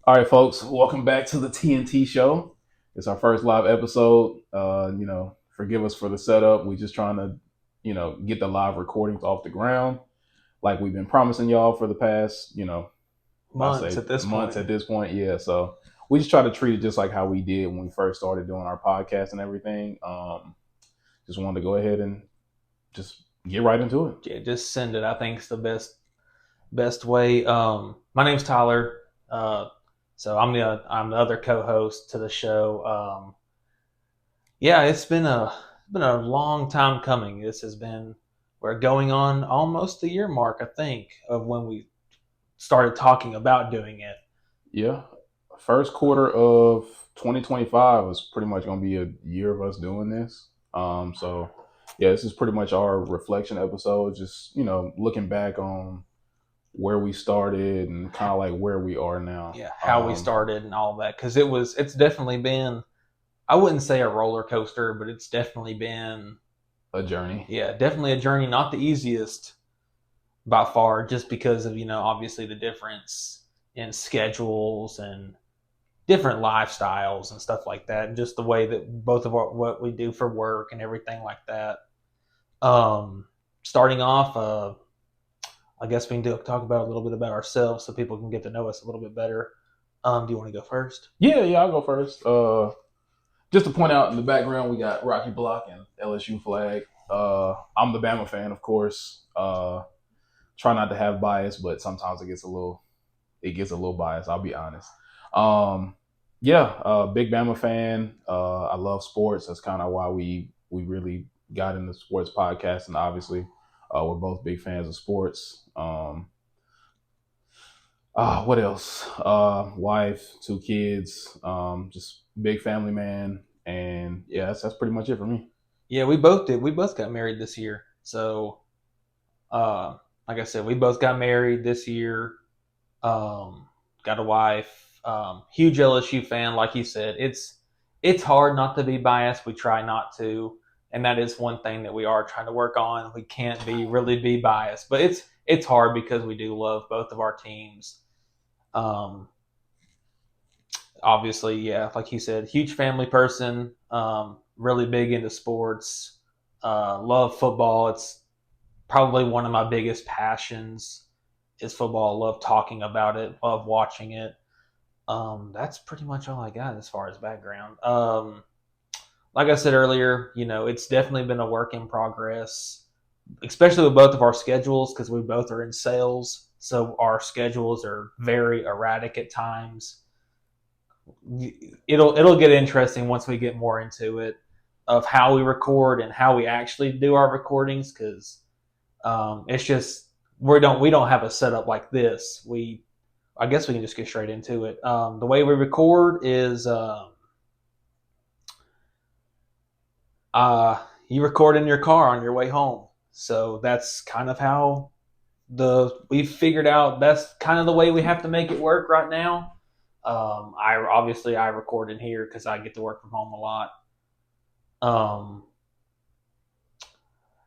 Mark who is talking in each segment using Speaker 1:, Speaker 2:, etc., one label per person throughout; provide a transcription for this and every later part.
Speaker 1: All right, folks, welcome back to the TNT show. It's our first live episode. Forgive us for the setup. We're just trying to, get the live recordings off the ground like we've been promising y'all for the past, I
Speaker 2: Months
Speaker 1: say
Speaker 2: at this
Speaker 1: months
Speaker 2: point.
Speaker 1: at this point. Yeah. So we just try to treat it just like how we did when we first started doing our podcast and everything. Just wanted to go ahead and just get right into it.
Speaker 2: Yeah, just send it. I think it's the best way. My name's Tyler. So I'm the other co-host to the show. Yeah, it's been a long time coming. We're going on almost the year mark, I think, of when we started talking about doing it.
Speaker 1: Yeah. First quarter of 2025 is pretty much going to be a year of us doing this. So yeah, this is pretty much our reflection episode. Just looking back on where we started and kind of like where we are now.
Speaker 2: Yeah, how we started and all that, because it's definitely been. I wouldn't say a roller coaster, but it's definitely been.
Speaker 1: A journey.
Speaker 2: Yeah, definitely a journey, not the easiest by far, just because of obviously the difference in schedules and different lifestyles and stuff like that, and just the way that both of what we do for work and everything like that. Starting off, I guess we can talk about a little bit about ourselves so people can get to know us a little bit better. Do you want to go first?
Speaker 1: Yeah, I'll go first. Just to point out in the background, we got Rocky Block and LSU flag. I'm the Bama fan, of course. Try not to have bias, but sometimes it gets a little biased. I'll be honest. Um, yeah, big Bama fan. I love sports. That's kind of why we really got into sports podcast, and obviously, we're both big fans of sports. What else? Wife, two kids. Just big family man, and yeah, that's pretty much it for me.
Speaker 2: Yeah, we both did. We both got married this year. So, uh, like I said, we both got married this year. Got a wife. Huge LSU fan, like you said. It's hard not to be biased. We try not to, and that is one thing that we are trying to work on. We can't really be biased, but it's hard because we do love both of our teams. Um, Obviously, yeah, like you said, huge family person. Really big into sports. Love football. It's probably one of my biggest passions is football. I love talking about it. Love watching it. That's pretty much all I got as far as background. Like I said earlier, it's definitely been a work in progress, especially with both of our schedules because we both are in sales. So our schedules are very erratic at times. It'll get interesting once we get more into it of how we record and how we actually do our recordings because it's just we don't have a setup like this. I guess we can just get straight into it. The way we record is you record in your car on your way home. So that's kind of how we've figured out that's kind of the way we have to make it work right now. I record in here because I get to work from home a lot. Um,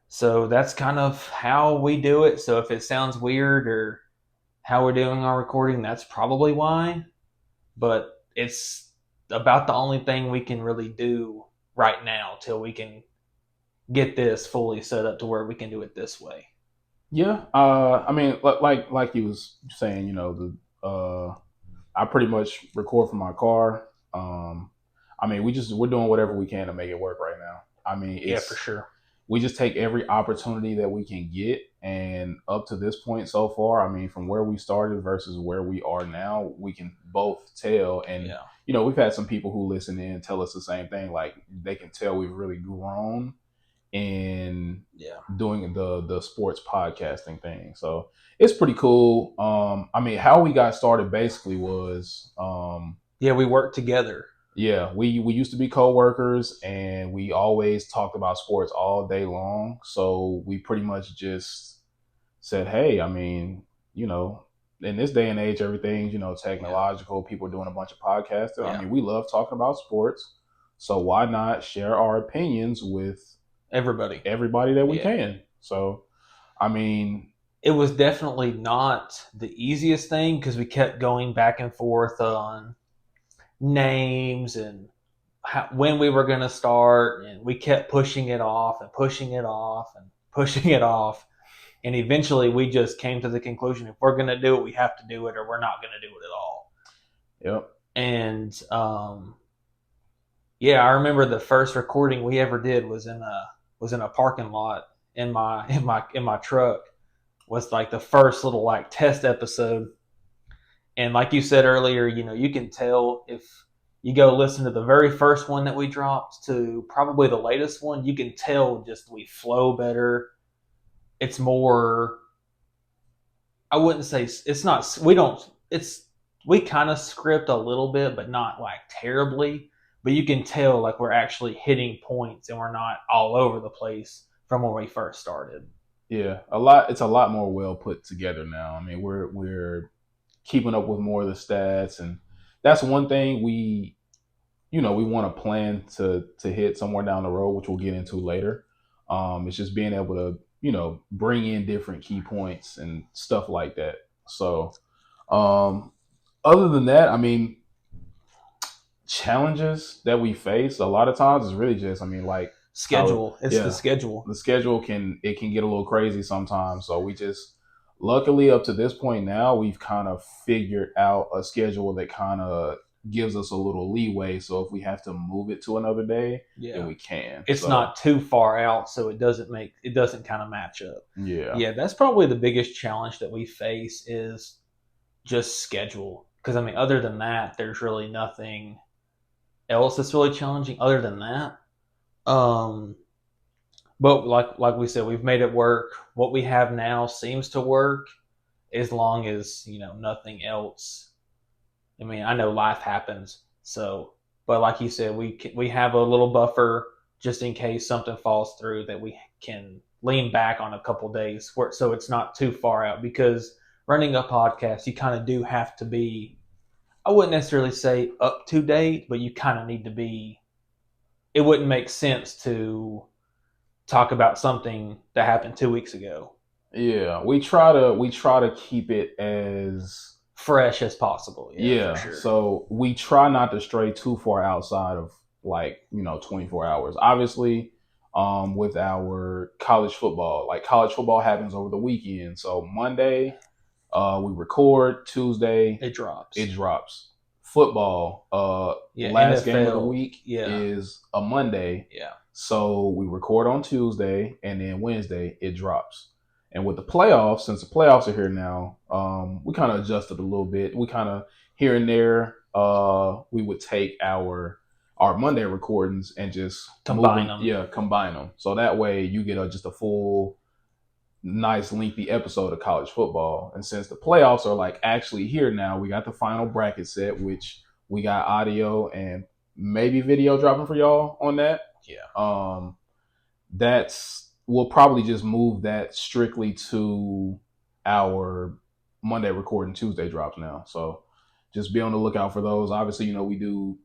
Speaker 2: so that's kind of how we do it. So if it sounds weird or how we're doing our recording, that's probably why. But it's about the only thing we can really do right now till we can get this fully set up to where we can do it this way.
Speaker 1: Yeah, I mean, like you was saying, I pretty much record from my car. I mean, we're doing whatever we can to make it work right now. I mean,
Speaker 2: Yeah, for
Speaker 1: it's
Speaker 2: sure.
Speaker 1: we just take every opportunity that we can get, and up to this point so far, I mean, from where we started versus where we are now, we can both tell. And
Speaker 2: Yeah.
Speaker 1: we've had some people who listen in tell us the same thing. Like they can tell we've really grown in
Speaker 2: Yeah.
Speaker 1: doing the sports podcasting thing. So it's pretty cool. I mean, how we got started basically was
Speaker 2: Yeah, we work together.
Speaker 1: yeah, we used to be coworkers and we always talked about sports all day long. So we pretty much just said, hey, I mean, you know, in this day and age, everything's,
Speaker 2: Yeah.
Speaker 1: technological. People are doing a bunch of podcasts. I
Speaker 2: Yeah.
Speaker 1: mean, we love talking about sports. So why not share our opinions with
Speaker 2: Everybody.
Speaker 1: everybody that we
Speaker 2: Yeah.
Speaker 1: can? So, I mean,
Speaker 2: it was definitely not the easiest thing because we kept going back and forth on names and when we were going to start, and we kept pushing it off and pushing it off and pushing it off. And eventually we just came to the conclusion, if we're going to do it, we have to do it, or we're not going to do it at all.
Speaker 1: Yep.
Speaker 2: And yeah, I remember the first recording we ever did was in a parking lot in my truck. Was like the first little like test episode. And like you said earlier, you can tell if you go listen to the very first one that we dropped to probably the latest one, you can tell just we flow better. It's more, I wouldn't say it's not, we kind of script a little bit, but not like terribly. But you can tell like we're actually hitting points and we're not all over the place from when we first started.
Speaker 1: Yeah, it's a lot more well put together now. I mean, we're keeping up with more of the stats, and that's one thing we want to plan to hit somewhere down the road, which we'll get into later. It's just being able to bring in different key points and stuff like that. So, other than that, I mean, challenges that we face a lot of times is really just, I mean, like
Speaker 2: Schedule. It's the schedule.
Speaker 1: The schedule can get a little crazy sometimes. So we just, luckily up to this point now, we've kind of figured out a schedule that kind of gives us a little leeway. So if we have to move it to another day, then we can.
Speaker 2: It's not too far out, so it doesn't kind of match up.
Speaker 1: Yeah.
Speaker 2: That's probably the biggest challenge that we face is just schedule. Because I mean, other than that, there's really nothing else that's really challenging. Other than that, but like we said, we've made it work. What we have now seems to work, as long as nothing else. I mean, I know life happens, so, but like you said, we have a little buffer just in case something falls through that we can lean back on a couple days, so it's not too far out. Because running a podcast, you kind of do have to be, I wouldn't necessarily say up to date, but you kind of need to be. It wouldn't make sense to talk about something that happened 2 weeks ago.
Speaker 1: Yeah, we try to keep it as
Speaker 2: fresh as possible.
Speaker 1: Yeah, for sure. So we try not to stray too far outside of 24 hours. Obviously, with our college football, like college football happens over the weekend. So Monday, we record. Tuesday,
Speaker 2: it drops.
Speaker 1: Football, last NFL game of the week is a Monday.
Speaker 2: Yeah.
Speaker 1: So we record on Tuesday, and then Wednesday it drops. And with the playoffs, since the playoffs are here now, we kind of adjusted a little bit. We kind of here and there, we would take our Monday recordings and just
Speaker 2: combine them.
Speaker 1: Yeah, combine them. So that way you get just a full, nice, lengthy episode of college football. And since the playoffs are like actually here now, we got the final bracket set, which we got audio and maybe video dropping for y'all on that.
Speaker 2: Yeah.
Speaker 1: We'll probably just move that strictly to our Monday recording, Tuesday drops now. So just be on the lookout for those. Obviously, we do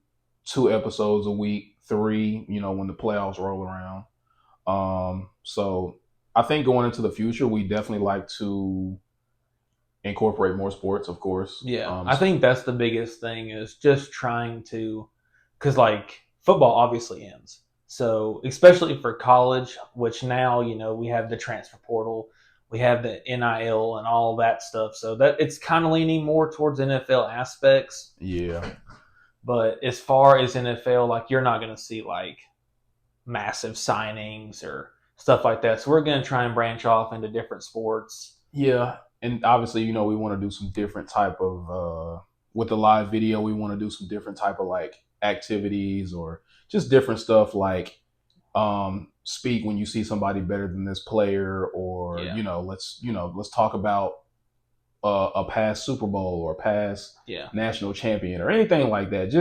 Speaker 1: 2 episodes a week, 3, when the playoffs roll around. So I think going into the future, we definitely like to incorporate more sports, of course.
Speaker 2: Yeah, I think that's the biggest thing, is just trying to, because like football obviously ends. So especially for college, which now, we have the transfer portal, we have the NIL and all that stuff. So that it's kind of leaning more towards NFL aspects.
Speaker 1: Yeah.
Speaker 2: But as far as NFL, like you're not going to see like massive signings or stuff like that. So we're going to try and branch off into different sports.
Speaker 1: Yeah. And obviously, we want to do some different type of, with the live video, we want to do some different type of like activities or just different stuff like speak when you see somebody better than this player, or let's talk about a past Super Bowl or past national champion or anything like that.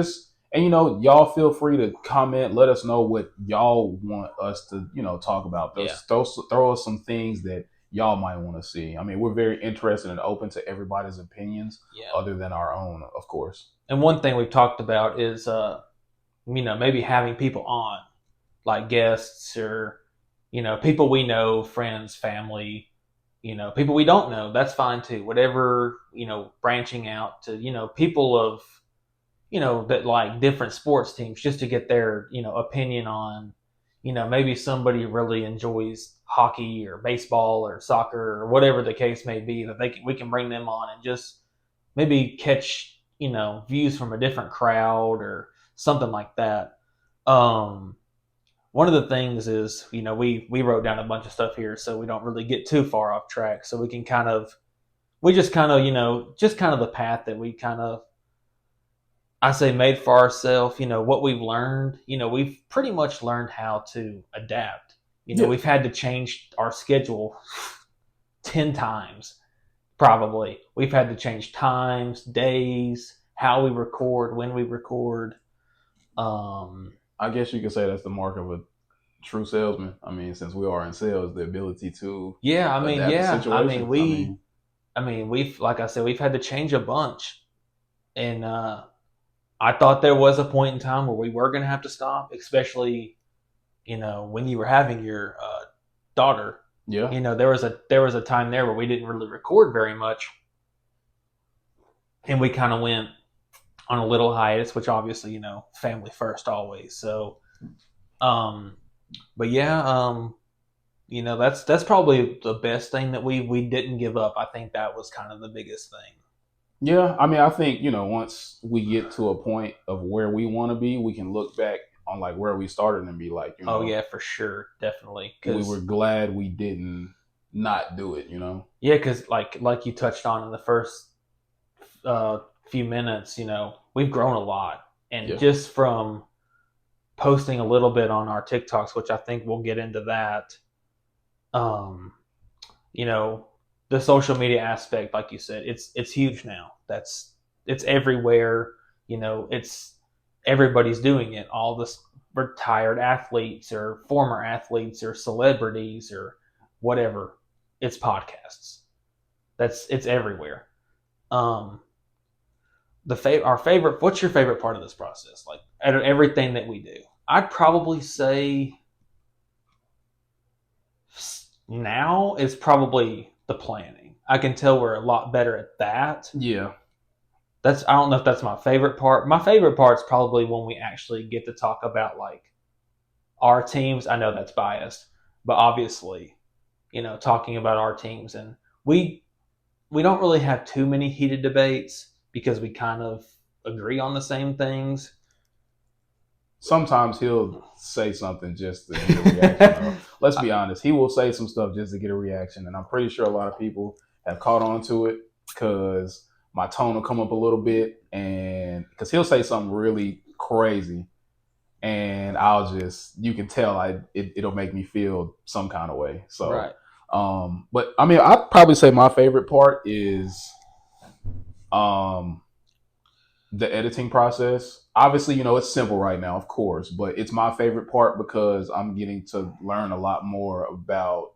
Speaker 1: And y'all feel free to comment, let us know what y'all want us to talk about. Throw us some things that y'all might want to see. I mean, we're very interested and open to everybody's opinions other than our own, of course.
Speaker 2: And one thing we've talked about is maybe having people on, like guests or, people we know, friends, family, people we don't know, that's fine too. Whatever, branching out to, people of, that like different sports teams just to get their, opinion on, maybe somebody really enjoys hockey or baseball or soccer or whatever the case may be, that we can bring them on and just maybe catch, views from a different crowd or something like that. One of the things is, we wrote down a bunch of stuff here so we don't really get too far off track, so we can just kind of, just kind of the path that we kind of, I say, made for ourselves. What we've learned, we've pretty much learned how to adapt.
Speaker 1: Yeah.
Speaker 2: We've had to change our schedule 10 times, probably. We've had to change times, days, how we record, when we record.
Speaker 1: I guess you could say that's the mark of a true salesman. I mean, since we are in sales, the ability to adapt to situations.
Speaker 2: We've, like I said, we've had to change a bunch, and I thought there was a point in time where we were going to have to stop, especially, when you were having your daughter.
Speaker 1: Yeah.
Speaker 2: There was a time there where we didn't really record very much, and we kind of went on a little hiatus, which obviously, family first always. So, but yeah, that's probably the best thing that we didn't give up. I think that was kind of the biggest thing.
Speaker 1: Yeah, I mean, I think, once we get to a point of where we want to be, we can look back on like where we started and be like,
Speaker 2: oh yeah, for sure, definitely.
Speaker 1: We were glad we didn't not do it,
Speaker 2: Yeah, because like you touched on in the first few minutes, we've grown a lot, and just from posting a little bit on our TikToks, which I think we'll get into that. The social media aspect, like you said, it's huge now. It's everywhere. It's everybody's doing it. All the retired athletes or former athletes or celebrities or whatever. It's podcasts. It's everywhere. Our favorite. What's your favorite part of this process? Like out of everything that we do, I'd probably say now is probably the planning. I can tell we're a lot better at that.
Speaker 1: Yeah.
Speaker 2: I don't know if that's my favorite part. My favorite part is probably when we actually get to talk about like our teams. I know that's biased, but obviously, talking about our teams, and we don't really have too many heated debates because we kind of agree on the same things.
Speaker 1: Sometimes he'll say something just to get a reaction. Let's be honest. He will say some stuff just to get a reaction. And I'm pretty sure a lot of people have caught on to it because my tone will come up a little bit, and because he'll say something really crazy, and you can tell it'll make me feel some kind of way. So,
Speaker 2: right.
Speaker 1: But I mean, I'd probably say my favorite part is the editing process. Obviously, it's simple right now, of course, but it's my favorite part because I'm getting to learn a lot more about,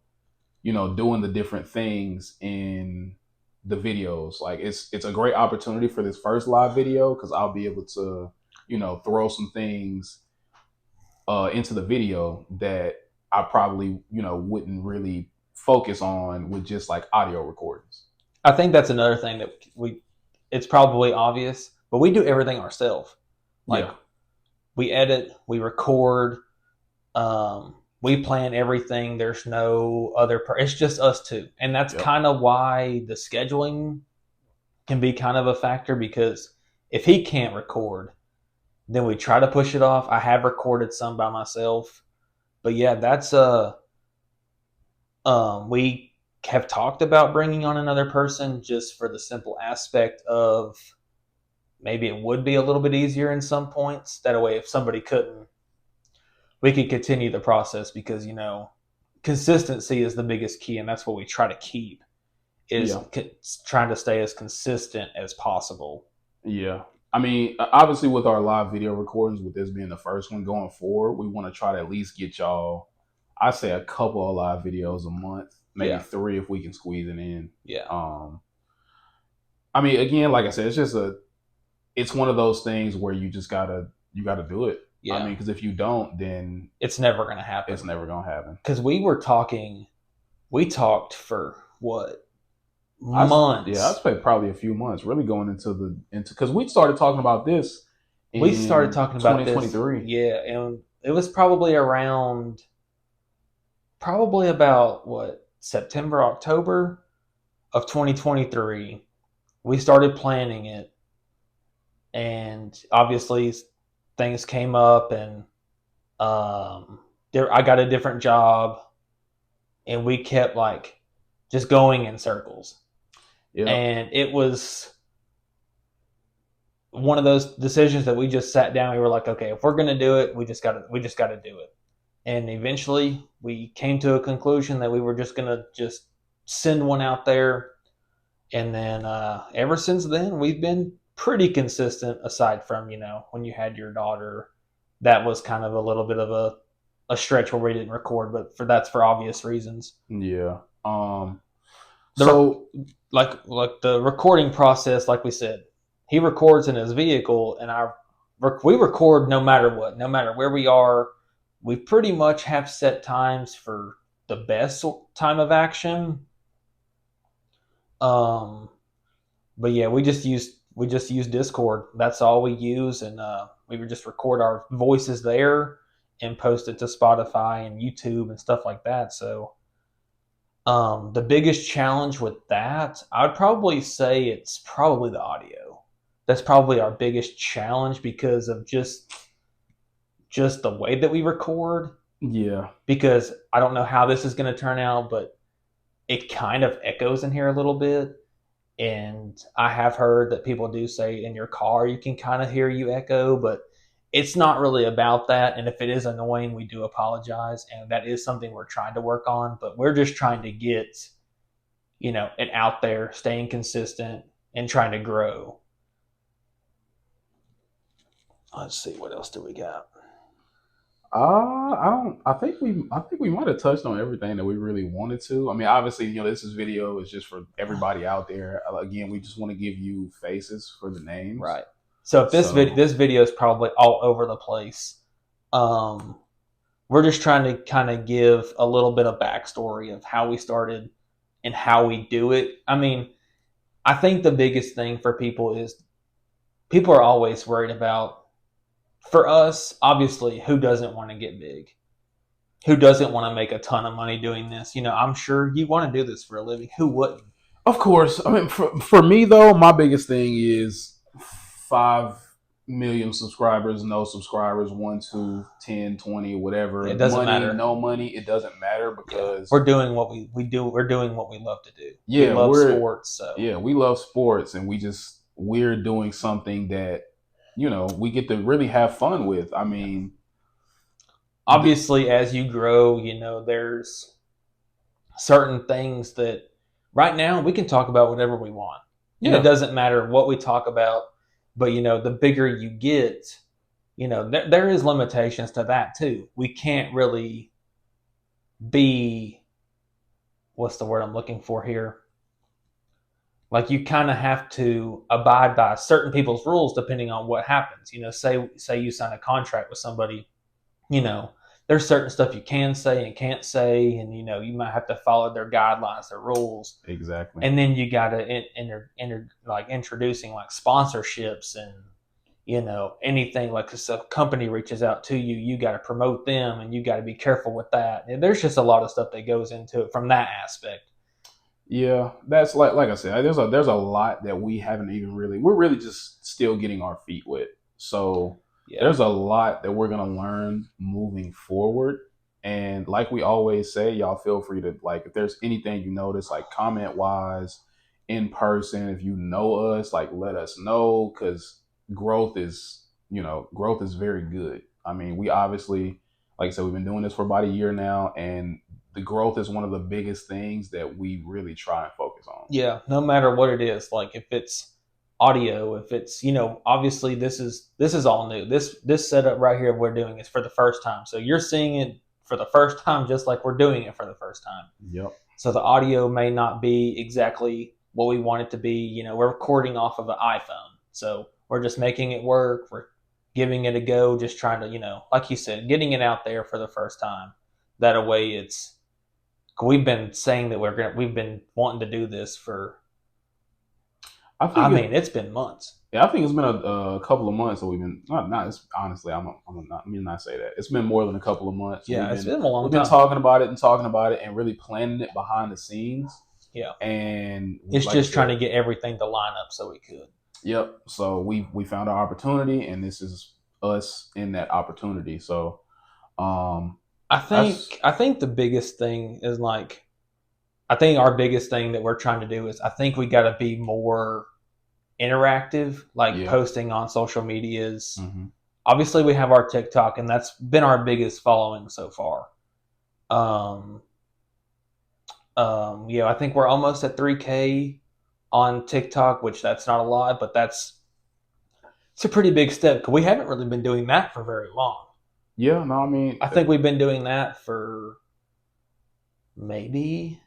Speaker 1: doing the different things in the videos. Like it's a great opportunity for this first live video because I'll be able to, throw some things into the video that I probably, wouldn't really focus on with just like audio recordings.
Speaker 2: I think that's another thing that it's probably obvious, but we do everything ourselves. Like we edit, we record, we plan everything. There's no other it's just us two. And that's kind of why the scheduling can be kind of a factor, because if he can't record, then we try to push it off. I have recorded some by myself. But yeah, that's we have talked about bringing on another person just for the simple aspect of maybe it would be a little bit easier in some points. That way, if somebody couldn't, we could continue the process because, consistency is the biggest key, and that's what we try to keep, is trying to stay as consistent as possible.
Speaker 1: Yeah. I mean, obviously with our live video recordings, with this being the first one going forward, we want to try to at least get y'all, I say a couple of live videos a month, maybe 3 if we can squeeze it in.
Speaker 2: Yeah.
Speaker 1: I mean, again, like I said, it's one of those things where you just gotta do it. Yeah. I mean, because if you don't, then
Speaker 2: it's never going to happen.
Speaker 1: It's never going to happen.
Speaker 2: Because we talked for what,
Speaker 1: I'd
Speaker 2: months.
Speaker 1: say probably a few months, really going into because we started talking about this
Speaker 2: We started
Speaker 1: in
Speaker 2: talking about this,
Speaker 1: 2023.
Speaker 2: yeah, and it was probably around, probably about what, September, October of 2023. We started planning it, and obviously things came up, and I got a different job, and we kept like just going in circles.
Speaker 1: Yep.
Speaker 2: And it was one of those decisions that we just sat down. We were like, okay, if we're gonna do it, we just gotta do it. And eventually, we came to a conclusion that we were just gonna just send one out there. And then ever since then, we've been pretty consistent. Aside from when you had your daughter, that was kind of a little bit of a stretch where we didn't record, but that's for obvious reasons.
Speaker 1: Yeah.
Speaker 2: The
Speaker 1: So
Speaker 2: like the recording process, like we said, he records in his vehicle, and we record no matter what, no matter where we are. We pretty much have set times for the best time of action. Um, but yeah, we just use Discord. That's all we use, and we would just record our voices there and post it to Spotify and YouTube and stuff like that. So the biggest challenge with that, I would probably say it's probably the audio. That's probably our biggest challenge because of just the way that we record.
Speaker 1: yeah,
Speaker 2: Because I don't know how this is going to turn out, but it kind of echoes in here a little bit. And I have heard that people do say in your car you can kind of hear you echo, but it's not really about that. And if it is annoying, we do apologize. And that is something we're trying to work on, but we're just trying to get, it out there, staying consistent and trying to grow. Let's see, what else do we got?
Speaker 1: I don't. I think we might have touched on everything that we really wanted to. I mean, obviously, this is video is just for everybody out there. Again, we just want to give you faces for the names.
Speaker 2: Right. So if
Speaker 1: So
Speaker 2: this video is probably all over the place, um, we're just trying to kind of give a little bit of backstory of how we started and how we do it. I mean, I think the biggest thing for people is people are always worried about, for us, obviously, who doesn't want to get big? Who doesn't want to make a ton of money doing this? I'm sure you want to do this for a living. Who wouldn't?
Speaker 1: of course, I mean, for me though, my biggest thing is 5 million subscribers, no subscribers, 1, 2, 10, 20, whatever.
Speaker 2: It doesn't
Speaker 1: Money,
Speaker 2: matter.
Speaker 1: no money, it doesn't matter
Speaker 2: Yeah,
Speaker 1: because
Speaker 2: we're doing what we do. We're doing what we love to do. We
Speaker 1: yeah,
Speaker 2: love sports, so
Speaker 1: we love sports, and we're doing something that we get to really have fun with. I mean,
Speaker 2: obviously, as you grow, there's certain things that right now we can talk about whatever we want, and it
Speaker 1: yeah,
Speaker 2: doesn't matter what we talk about. But the bigger you get, there is limitations to that too. We can't really be, what's the word I'm looking for here? Like, you kind of have to abide by certain people's rules depending on what happens. Say you sign a contract with somebody, you know, there's certain stuff you can say and can't say, and you might have to follow their guidelines, their rules.
Speaker 1: exactly.
Speaker 2: And then you got to like introducing like sponsorships, and anything like, if a company reaches out to you, you got to promote them, and you got to be careful with that. And there's just a lot of stuff that goes into it from that aspect.
Speaker 1: Yeah, that's like I said, there's a lot that we haven't even really. We're really just still getting our feet wet. So
Speaker 2: Yeah.
Speaker 1: there's a lot that we're gonna learn moving forward. And like we always say, y'all feel free to, like, if there's anything you notice, like comment wise, in person, if you know us, like let us know, because growth is growth is very good. I mean, we obviously, like I said, we've been doing this for about a year now, and the growth is one of the biggest things that we really try and focus on.
Speaker 2: Yeah, no matter what it is, like if it's audio, if it's obviously this is all new. This setup right here we're doing is for the first time, so you're seeing it for the first time, just like we're doing it for the first time.
Speaker 1: Yep.
Speaker 2: So the audio may not be exactly what we want it to be. We're recording off of an iPhone, so we're just making it work. We're giving it a go, just trying to like you said, getting it out there for the first time. That way it's we've been saying that we've been wanting to do this for.
Speaker 1: I
Speaker 2: mean, it's been months.
Speaker 1: Yeah, I think it's been a couple of months that we've been not. It's, honestly, I'm not. Let me not say that. It's been more than a couple of months.
Speaker 2: Yeah, it's been a long
Speaker 1: we've
Speaker 2: time.
Speaker 1: been talking about it and really planning it behind the scenes.
Speaker 2: Yeah,
Speaker 1: and
Speaker 2: it's like just trying to get everything to line up so we could.
Speaker 1: Yep. So we found our opportunity, and this is us in that opportunity. So,
Speaker 2: I think the biggest thing is like, I think our biggest thing that we're trying to do is I think we got to be more interactive, like posting on social medias.
Speaker 1: Mm-hmm.
Speaker 2: Obviously, we have our TikTok, and that's been our biggest following so far. Yeah, I think we're almost at 3K on TikTok, which that's not a lot, but it's a pretty big step because we haven't really been doing that for very long.
Speaker 1: Yeah, no, I mean,
Speaker 2: I think we've been doing that for maybe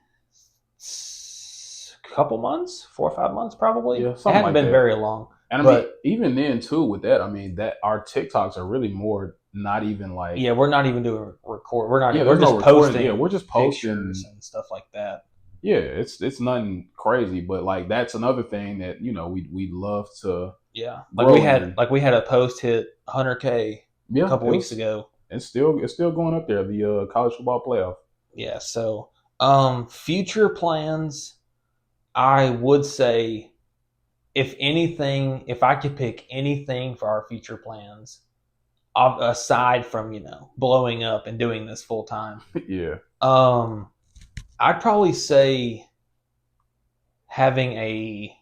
Speaker 2: a couple months, 4 or 5 months, probably.
Speaker 1: Yeah,
Speaker 2: it hadn't been very long.
Speaker 1: And I mean, even then too, with that, I mean, that our TikToks are really more not even like.
Speaker 2: Yeah, we're not even doing record. We're not.
Speaker 1: Yeah,
Speaker 2: we're just posting.
Speaker 1: Yeah, we're just posting
Speaker 2: and stuff like that.
Speaker 1: Yeah, it's nothing crazy, but like that's another thing that we love to.
Speaker 2: Yeah, like we had a post hit 100K a couple weeks ago.
Speaker 1: It's still going up there. The college football playoff.
Speaker 2: Yeah. So, future plans, I would say, if anything, if I could pick anything for our future plans, aside from blowing up and doing this full time,
Speaker 1: yeah,
Speaker 2: I'd probably say having a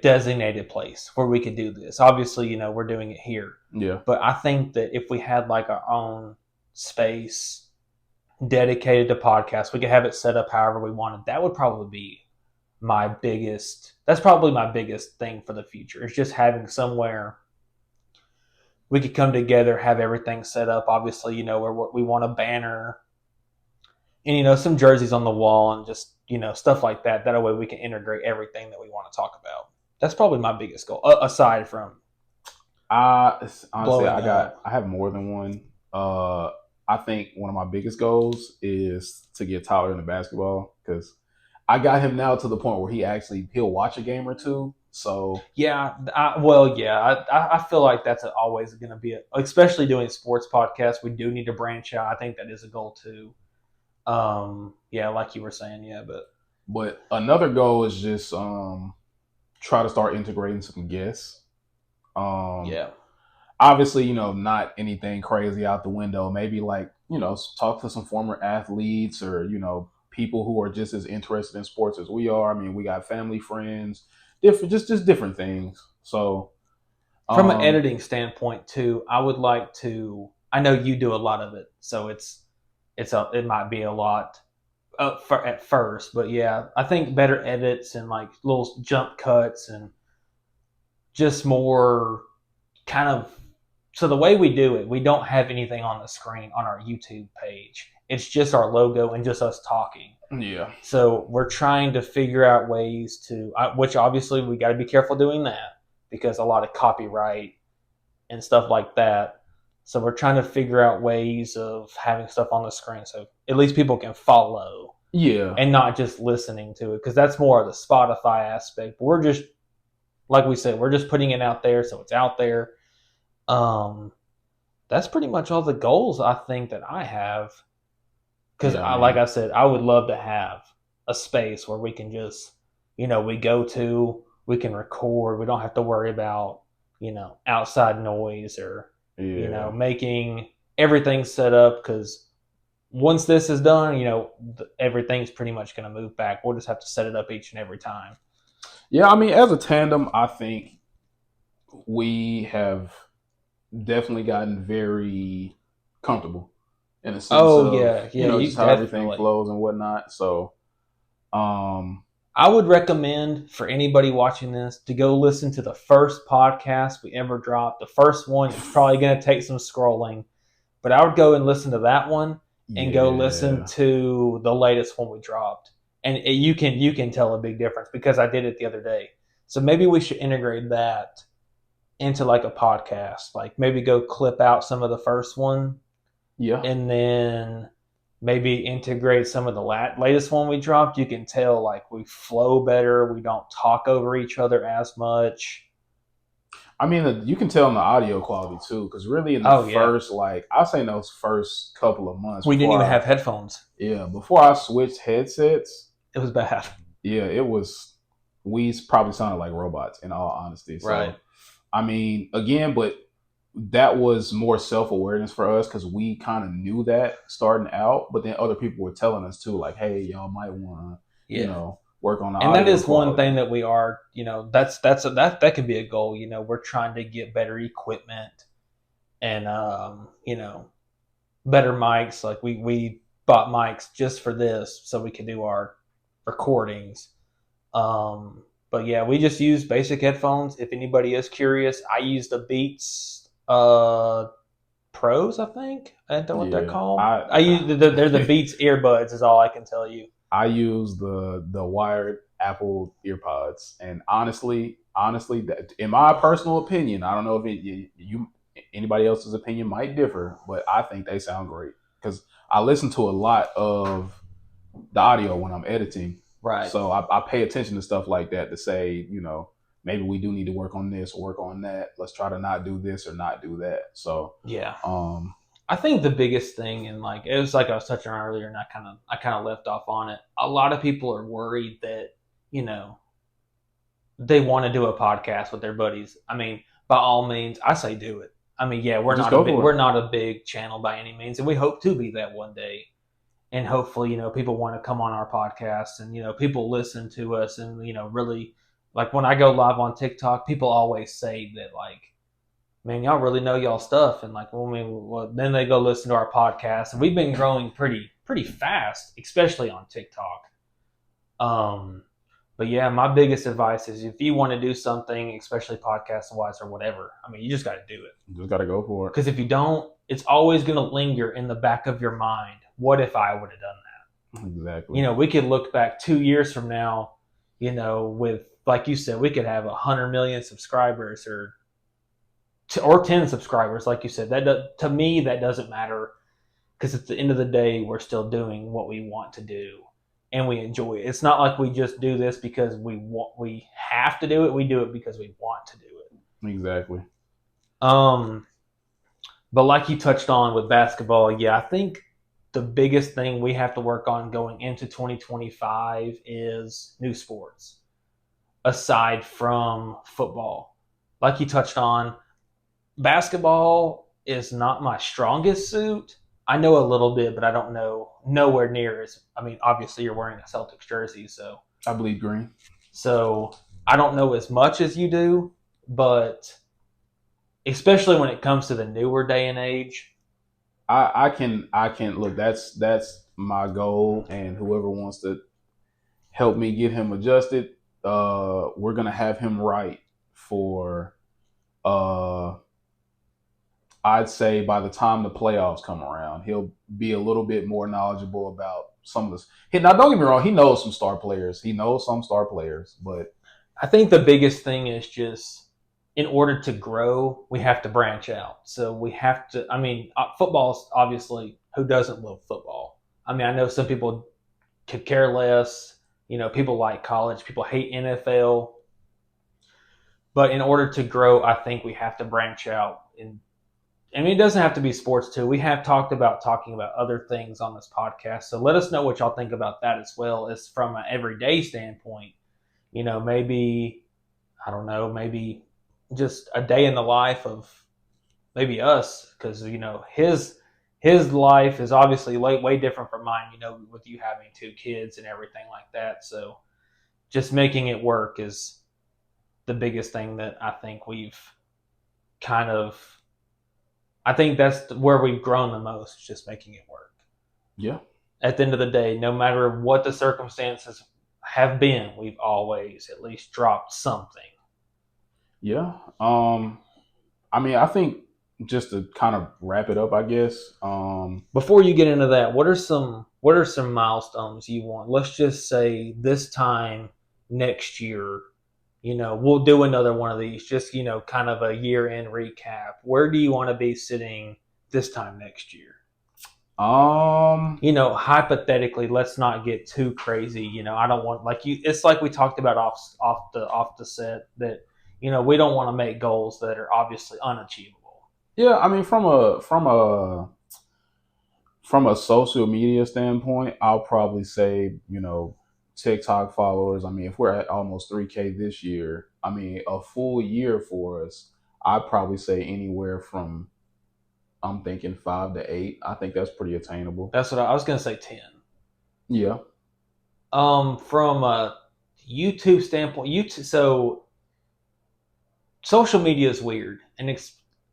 Speaker 2: designated place where we could do this. Obviously, we're doing it here.
Speaker 1: Yeah.
Speaker 2: But I think that if we had like our own space dedicated to podcasts, we could have it set up however we wanted. That would probably be that's probably my biggest thing for the future. It's just having somewhere we could come together, have everything set up. Obviously, where we want a banner and some jerseys on the wall and just stuff like that. That way we can integrate everything that we want to talk about. That's probably my biggest goal, aside from.
Speaker 1: Honestly, I have more than one. I think one of my biggest goals is to get Tyler into basketball because I got him now to the point where he'll watch a game or two. So
Speaker 2: yeah, I feel like that's always going to be especially doing sports podcasts. We do need to branch out. I think that is a goal too. Yeah, like you were saying, yeah,
Speaker 1: but another goal is just try to start integrating some guests.
Speaker 2: Yeah.
Speaker 1: Obviously, not anything crazy out the window. Maybe like, talk to some former athletes or, people who are just as interested in sports as we are. I mean, we got family, friends, just different things. So
Speaker 2: from an editing standpoint too, I would like to, I know you do a lot of it, so it might be a lot at first, but yeah, I think better edits and like little jump cuts and just more kind of. So the way we do it, we don't have anything on the screen on our YouTube page. It's just our logo and just us talking.
Speaker 1: Yeah.
Speaker 2: So we're trying to figure out ways to, which obviously we got to be careful doing that because a lot of copyright and stuff like that. So we're trying to figure out ways of having stuff on the screen so at least people can follow.
Speaker 1: Yeah.
Speaker 2: And not just listening to it because that's more of the Spotify aspect. But we're just, like we said, we're just putting it out there so it's out there. That's pretty much all the goals I think that I have. Because like I said, I would love to have a space where we can just, we go to, we can record. We don't have to worry about, outside noise or, making everything set up. Because once this is done, everything's pretty much going to move back. We'll just have to set it up each and every time.
Speaker 1: Yeah, I mean, as a tandem, I think we have definitely gotten very comfortable in a sense of just how everything flows and whatnot. So
Speaker 2: I would recommend for anybody watching this to go listen to the first podcast we ever dropped. The first one is probably going to take some scrolling, but I would go and listen to that one and go listen to the latest one we dropped. And you can tell a big difference because I did it the other day. So maybe we should integrate that into like a podcast. Like maybe go clip out some of the first one.
Speaker 1: Yeah.
Speaker 2: And then maybe integrate some of the latest one we dropped. You can tell like we flow better. We don't talk over each other as much.
Speaker 1: I mean, you can tell in the audio quality too, because really in the
Speaker 2: Oh yeah,
Speaker 1: first, like I'll say in those first couple of months
Speaker 2: we didn't even have headphones.
Speaker 1: before I switched headsets,
Speaker 2: It was bad.
Speaker 1: yeah, it was we probably sounded like robots in all honesty.
Speaker 2: Right.
Speaker 1: So I mean, again, but that was more self awareness for us because we kind of knew that starting out, but then other people were telling us too, like, hey, y'all might want to,
Speaker 2: Yeah.
Speaker 1: work on the
Speaker 2: And that
Speaker 1: audio
Speaker 2: is one
Speaker 1: quality.
Speaker 2: thing that we are, that could be a goal. We're trying to get better equipment and better mics. Like we bought mics just for this so we could do our recordings. But yeah, we just use basic headphones. If anybody is curious, I use the Beats Pros, I think. I don't know what they're
Speaker 1: Yeah,
Speaker 2: called. I use they're the Beats earbuds is all I can tell you.
Speaker 1: I use the wired Apple earpods, and honestly, that, in my personal opinion, I don't know if you anybody else's opinion might differ, but I think they sound great because I listen to a lot of the audio when I'm editing,
Speaker 2: Right.
Speaker 1: so I pay attention to stuff like that to say, maybe we do need to work on this, work on that. Let's try to not do this or not do that. So,
Speaker 2: Yeah.
Speaker 1: um,
Speaker 2: I think the biggest thing, and like it was like I was touching on earlier, and I kind of left off on it. A lot of people are worried that you know they want to do a podcast with their buddies. I mean, by all means, I say do it. I mean, yeah,
Speaker 1: just go for
Speaker 2: we're
Speaker 1: it.
Speaker 2: not a big channel by any means, and we hope to be that one day. And hopefully, people want to come on our podcast, and people listen to us, and really like when I go live on TikTok, people always say that like, man, y'all really know y'all stuff, and like, well, then they go listen to our podcast, and we've been growing pretty fast, especially on TikTok. Um, but yeah, my biggest advice is if you want to do something, especially podcast wise or whatever, I mean, you just got to do it.
Speaker 1: Just got to go for it.
Speaker 2: Because if you don't, it's always going to linger in the back of your mind. What if I would have done that?
Speaker 1: Exactly.
Speaker 2: We could look back 2 years from now, with like you said, we could have 100 million subscribers or 10 subscribers, like you said. To me, that doesn't matter because at the end of the day, we're still doing what we want to do and we enjoy it. It's not like we just do this because we have to do it. We do it because we want to do it.
Speaker 1: Exactly.
Speaker 2: But like you touched on with basketball, yeah, I think the biggest thing we have to work on going into 2025 is new sports aside from football. Like you touched on, basketball is not my strongest suit. I know a little bit, but I don't know nowhere near as. I mean, obviously you're wearing a Celtics jersey,
Speaker 1: I bleed green.
Speaker 2: so I don't know as much as you do, but especially when it comes to the newer day and age.
Speaker 1: I can look. That's my goal, and whoever wants to help me get him adjusted, we're gonna have him right for uh I'd say by the time the playoffs come around, he'll be a little bit more knowledgeable about some of this. Now, don't get me wrong, he knows some star players. He knows some star players, but
Speaker 2: I think the biggest thing is just in order to grow, we have to branch out. So we have to. I mean, football's obviously who doesn't love football. I mean, I know some people could care less. People like college. People hate NFL. But in order to grow, I think we have to branch out. And I mean, it doesn't have to be sports too. We have talked about talking about other things on this podcast. So let us know what y'all think about that as well as from an everyday standpoint. Maybe I don't know, maybe just a day in the life of maybe us, because his life is obviously way different from mine. With you having two kids and everything like that. So just making it work is the biggest thing that I think we've kind of. I think that's where we've grown the most, just making it work.
Speaker 1: yeah,
Speaker 2: At the end of the day, no matter what the circumstances have been, we've always at least dropped something.
Speaker 1: yeah. I mean, I think just to kind of wrap it up, I guess.
Speaker 2: Before you get into that, what are some milestones you want? Let's just say this time next year, we'll do another one of these, just kind of a year end recap. Where do you want to be sitting this time next year?
Speaker 1: Um,
Speaker 2: Hypothetically, let's not get too crazy. I don't want like you. It's like we talked about off the set that we don't want to make goals that are obviously unachievable.
Speaker 1: yeah, I mean, from a social media standpoint, I'll probably say, TikTok followers. I mean, if we're at almost 3K this year, I mean, a full year for us, I'd probably say anywhere from, I'm thinking 5 to 8. I think that's pretty attainable.
Speaker 2: That's what I was going to say. 10.
Speaker 1: Yeah.
Speaker 2: From a YouTube standpoint, so social media is weird, and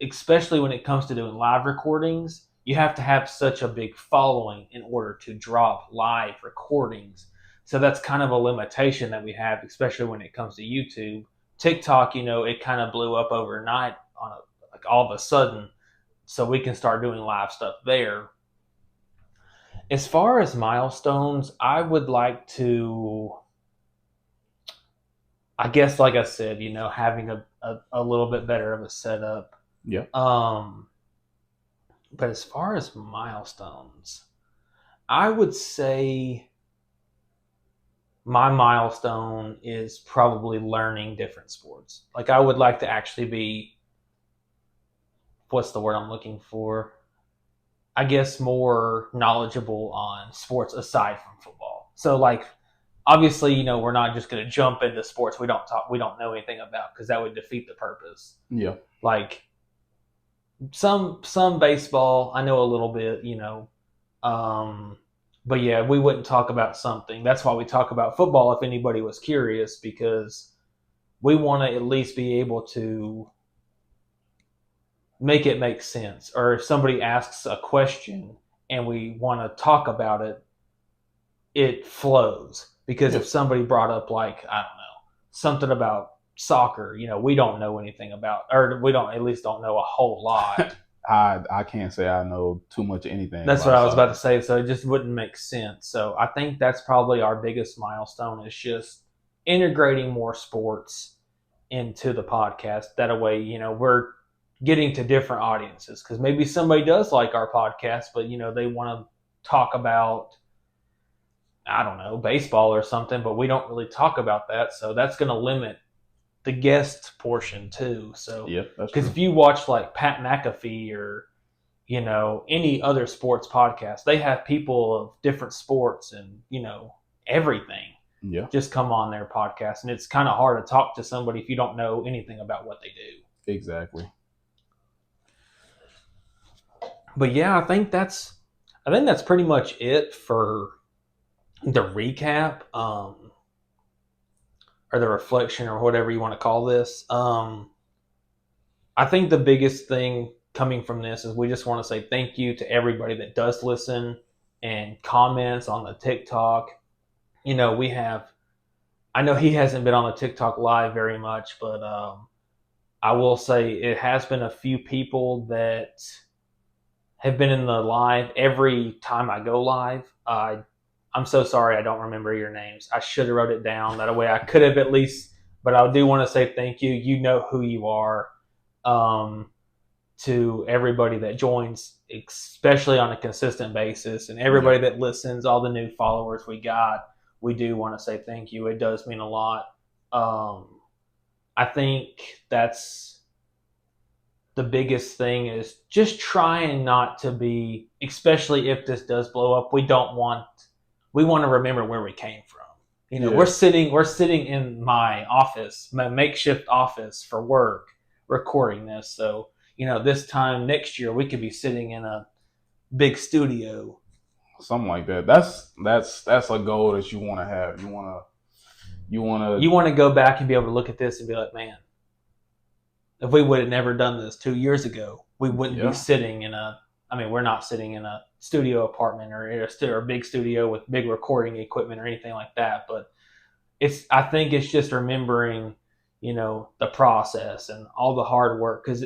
Speaker 2: especially when it comes to doing live recordings, you have to have such a big following in order to drop live recordings. So that's kind of a limitation that we have, especially when it comes to YouTube. TikTok, it kind of blew up overnight like all of a sudden, so we can start doing live stuff there. As far as milestones, I would like to, I guess, like I said, having a little bit better of a setup.
Speaker 1: Yeah.
Speaker 2: But as far as milestones, I would say my milestone is probably learning different sports. Like I would like to actually be, what's the word I'm looking for? I guess more knowledgeable on sports aside from football. So like obviously, we're not just going to jump into sports we don't know anything about, because that would defeat the purpose.
Speaker 1: Yeah.
Speaker 2: Like some baseball, I know a little bit, but yeah, we wouldn't talk about something. That's why we talk about football if anybody was curious, because we want to at least be able to make it make sense. Or if somebody asks a question and we want to talk about it, it flows. Because if somebody brought up, like, I don't know, something about soccer, we don't know anything about, or we don't, at least don't know a whole lot.
Speaker 1: I can't say I know too much of anything.
Speaker 2: That's what I was about to say. So it just wouldn't make sense. So I think that's probably our biggest milestone, is just integrating more sports into the podcast. That way, we're getting to different audiences, because maybe somebody does like our podcast, but they want to talk about, I don't know, baseball or something, but we don't really talk about that. So that's going to limit the guest portion too. So,
Speaker 1: yeah,
Speaker 2: because if you watch like Pat McAfee or, any other sports podcast, they have people of different sports and, everything.
Speaker 1: Yeah.
Speaker 2: Just come on their podcast. And it's kind of hard to talk to somebody if you don't know anything about what they do.
Speaker 1: Exactly.
Speaker 2: But yeah, I think that's pretty much it for the recap, or the reflection, or whatever you want to call this. I think the biggest thing coming from this is we just want to say thank you to everybody that does listen and comments on the TikTok. I know he hasn't been on the TikTok live very much, but I will say it has been a few people that have been in the live every time I go live. I'm so sorry I don't remember your names. I should have wrote it down. That way I could have at least, but I do want to say thank you. You know who you are. To everybody that joins, especially on a consistent basis, and everybody that listens, all the new followers we got, we do want to say thank you. It does mean a lot. I think that's the biggest thing, is just trying not to be, especially if this does blow up, we want to remember where we came from. We're sitting in my office, my makeshift office for work, recording this. So, this time next year we could be sitting in a big studio.
Speaker 1: Something like that. That's a goal that you want to have. You want
Speaker 2: to go back and be able to look at this and be like, man, if we would have never done this 2 years ago, we wouldn't be sitting in we're not sitting in a studio apartment or a big studio with big recording equipment or anything like that. But I think it's just remembering, the process and all the hard work, because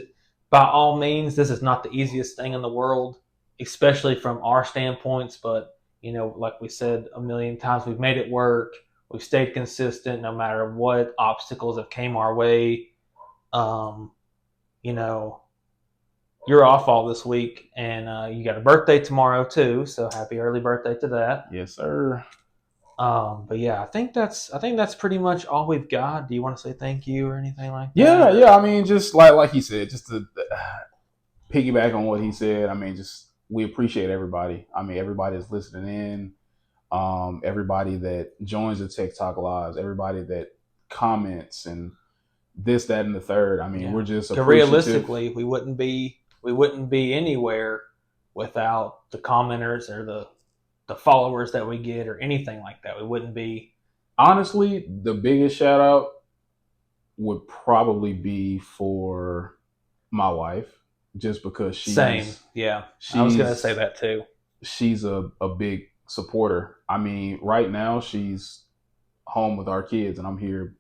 Speaker 2: by all means, this is not the easiest thing in the world, especially from our standpoints. But, like we said a million times, we've made it work. We've stayed consistent no matter what obstacles have came our way. you're off all this week, and you got a birthday tomorrow too. So happy early birthday to that.
Speaker 1: Yes, sir.
Speaker 2: But yeah, I think that's pretty much all we've got. Do you want to say thank you or anything like that?
Speaker 1: Yeah,
Speaker 2: or?
Speaker 1: yeah. I mean, just like he said, just to piggyback on what he said. I mean, just we appreciate everybody. I mean, everybody that's listening in, everybody that joins the TikTok lives, everybody that comments and this, that, and the third. I mean,
Speaker 2: Yeah.
Speaker 1: we're just
Speaker 2: 'Cause
Speaker 1: appreciative.
Speaker 2: realistically, we wouldn't be anywhere without the commenters or the followers that we get or anything like that. We wouldn't be.
Speaker 1: Honestly, the biggest shout out would probably be for my wife, just because
Speaker 2: Same. Yeah. I was going to say that too.
Speaker 1: she's a big supporter. I mean, right now she's home with our kids, and I'm here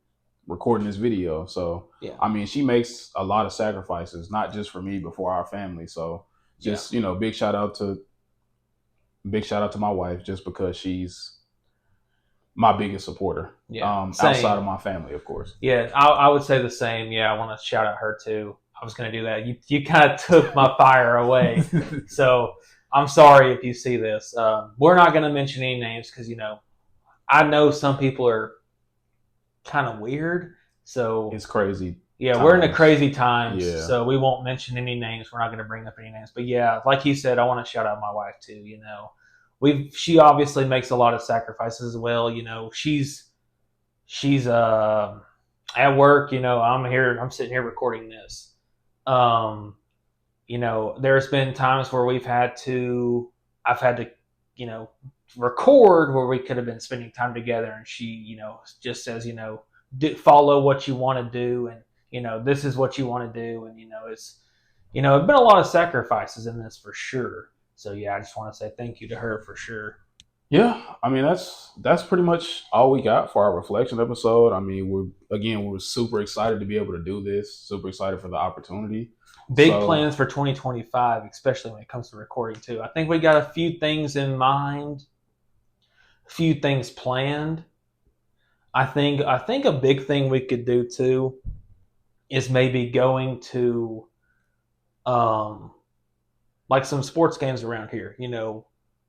Speaker 1: recording this video. So,
Speaker 2: Yeah.
Speaker 1: I mean, she makes a lot of sacrifices, not just for me, but for our family. So, just big shout out to my wife, just because she's my biggest supporter.
Speaker 2: Yeah.
Speaker 1: Outside of my family, of course.
Speaker 2: Yeah, I would say the same. Yeah, I want to shout out her too. I was going to do that. You kind of took my fire away. So I'm sorry if you see this. We're not going to mention any names because, I know some people are kind of weird. So
Speaker 1: It's crazy.
Speaker 2: Yeah, we're in a crazy times.
Speaker 1: Yeah.
Speaker 2: So we won't mention any names. We're not going to bring up any names. But yeah, like he said, I want to shout out my wife too. She obviously makes a lot of sacrifices as well. She's at work. I'm sitting here recording this. There's been times where I've had to, record where we could have been spending time together, and she, just says, follow what you want to do, and this is what you want to do, and it's been a lot of sacrifices in this for sure. So yeah, I just want to say thank you to her for sure.
Speaker 1: Yeah, I mean that's pretty much all we got for our reflection episode. I mean, we're super excited to be able to do this. Super excited for the opportunity.
Speaker 2: Big plans for 2025, especially when it comes to recording too. I think we got a few things in mind, a few things planned. I think a big thing we could do too is maybe going to like some sports games around here.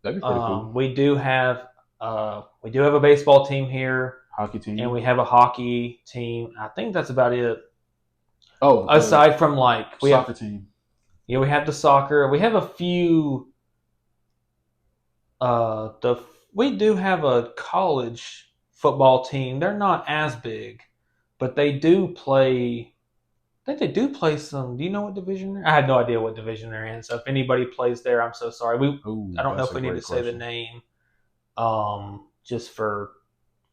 Speaker 1: That'd be pretty cool.
Speaker 2: We do have a baseball team here,
Speaker 1: hockey team,
Speaker 2: and we have a hockey team. I think that's about it.
Speaker 1: Oh,
Speaker 2: aside from we
Speaker 1: soccer
Speaker 2: have
Speaker 1: team.
Speaker 2: Yeah, we have the soccer. We have a few. We do have a college football team. They're not as big, but they do play. I think they do play some. Do you know what division they're? I had no idea what division they're in. So if anybody plays there, I'm so sorry. I don't know if we need to say the name. Just for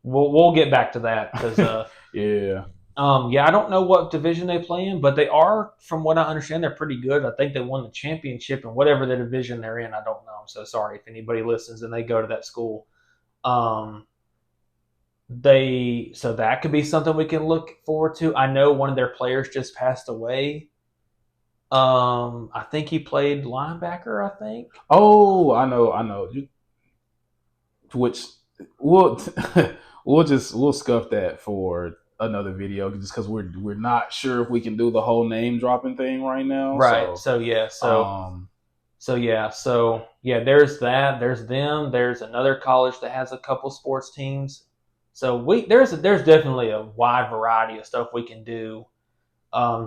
Speaker 2: we'll get back to that because
Speaker 1: yeah.
Speaker 2: I don't know what division they play in, but they are, from what I understand, they're pretty good. I think they won the championship in whatever the division they're in. I don't know. I'm so sorry if anybody listens and they go to that school. So that could be something we can look forward to. I know one of their players just passed away. I think he played linebacker. I think.
Speaker 1: Oh, I know. Which we'll scuff that for another video, just because we're not sure if we can do the whole name dropping thing right now.
Speaker 2: Right. So there's that. There's them. There's another college that has a couple sports teams. So there's definitely a wide variety of stuff we can do.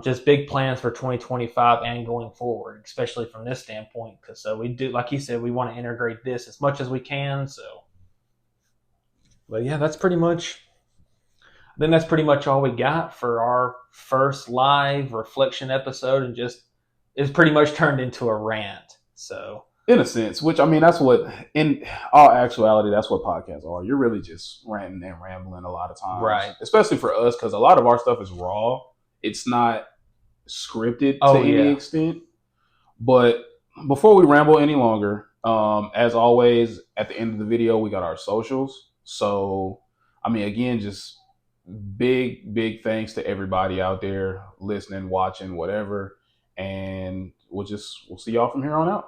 Speaker 2: Just big plans for 2025 and going forward, especially from this standpoint. Because we do, like you said, we want to integrate this as much as we can. So, but yeah, that's pretty much all we got for our first live reflection episode, and just it's pretty much turned into a rant. So,
Speaker 1: in a sense, which I mean, that's what, in all actuality, that's what podcasts are. You're really just ranting and rambling a lot of times,
Speaker 2: right?
Speaker 1: Especially for us, because a lot of our stuff is raw. It's not scripted to any extent. But before we ramble any longer, as always, at the end of the video, we got our socials. So, I mean, again, just big thanks to everybody out there listening, watching, whatever. And we'll see y'all from here on out.